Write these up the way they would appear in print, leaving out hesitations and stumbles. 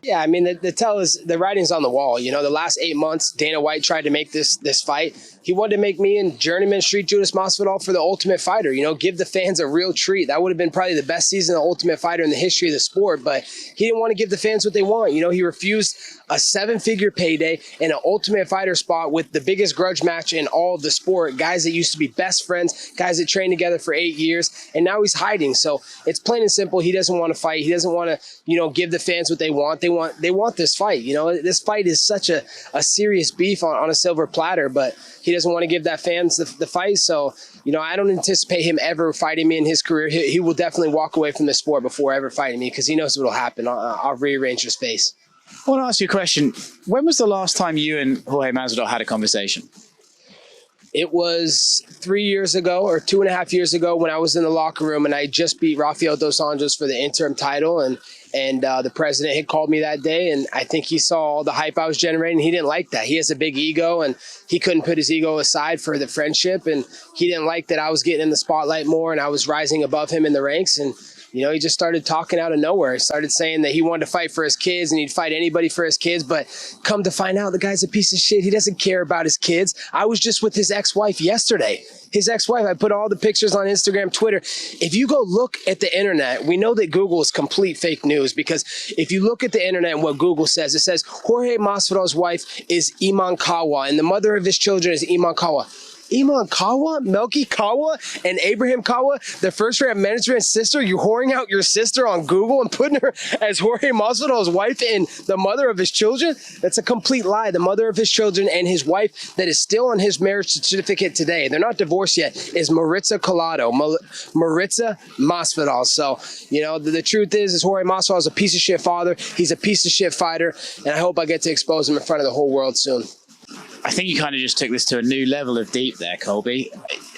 Yeah, I mean, the tell is the writing's on the wall. You know, the last 8 months, Dana White tried to make this fight. He wanted to make me and journeyman Street Judas Masvidal for the Ultimate Fighter. You know, give the fans a real treat. That would have been probably the best season of Ultimate Fighter in the history of the sport. But he didn't want to give the fans what they want. You know, he refused a 7-figure payday and an Ultimate Fighter spot with the biggest grudge match in all of the sport. Guys that used to be best friends, guys that trained together for 8 years, and now he's hiding. So it's plain and simple. He doesn't want to fight. He doesn't want to, you know, give the fans what they want. They want this fight. You know, this fight is such a serious beef on a silver platter, but he doesn't want to give that fans the fight. So, you know, I don't anticipate him ever fighting me in his career. He will definitely walk away from the sport before ever fighting me because he knows what will happen. I'll rearrange his face. I want to ask you a question. When was the last time you and Jorge Masvidal had a conversation? It was 3 years ago or 2.5 years ago when I was in the locker room and I just beat Rafael dos Anjos for the interim title, and the president had called me that day, and I think he saw all the hype I was generating. He didn't like that. He has a big ego, and he couldn't put his ego aside for the friendship, and he didn't like that I was getting in the spotlight more and I was rising above him in the ranks. And you know, he just started talking out of nowhere. He started saying that he wanted to fight for his kids and he'd fight anybody for his kids. But come to find out, the guy's a piece of shit. He doesn't care about his kids. I was just with his ex-wife yesterday. His ex-wife, I put all the pictures on Instagram, Twitter. If you go look at the internet, we know that Google is complete fake news, because if you look at the internet and what Google says, it says Jorge Masvidal's wife is Iman Kawa and the mother of his children is Iman Kawa. Iman Kawa, Melky Kawa, and Abraham Kawa, the first-round management's sister. You're whoring out your sister on Google and putting her as Jorge Masvidal's wife and the mother of his children? That's a complete lie. The mother of his children and his wife that is still on his marriage certificate today, they're not divorced yet, is Maritza Collado, Maritza Masvidal. So, you know, the truth is Jorge Masvidal is a piece of shit father. He's a piece of shit fighter, and I hope I get to expose him in front of the whole world soon. I think you kind of just took this to a new level of deep there, Colby.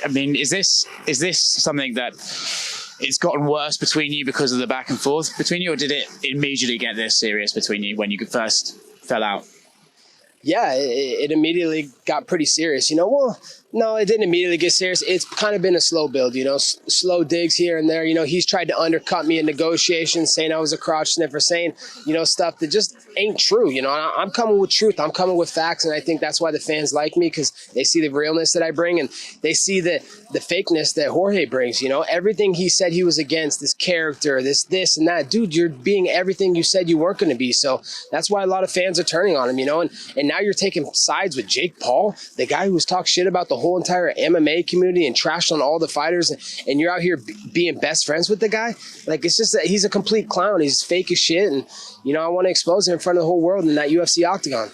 I mean, is this something that it's gotten worse between you because of the back and forth between you, or did it immediately get this serious between you when you first fell out? Yeah, it immediately got pretty serious. You know, well, no, it didn't immediately get serious. It's kind of been a slow build, you know, slow digs here and there. You know, he's tried to undercut me in negotiations, saying I was a crotch sniffer, saying, you know, stuff that just ain't true. You know, I'm coming with truth. I'm coming with facts. And I think that's why the fans like me, because they see the realness that I bring and they see the fakeness that Jorge brings. You know, everything he said he was against, this character, this and that. Dude, you're being everything you said you weren't going to be. So that's why a lot of fans are turning on him, you know, and now you're taking sides with Jake Paul, the guy who was talking shit about the whole entire MMA community and trashed on all the fighters, and you're out here being best friends with the guy. Like, it's just that he's a complete clown. He's fake as shit, and you know, I want to expose him in front of the whole world in that UFC octagon.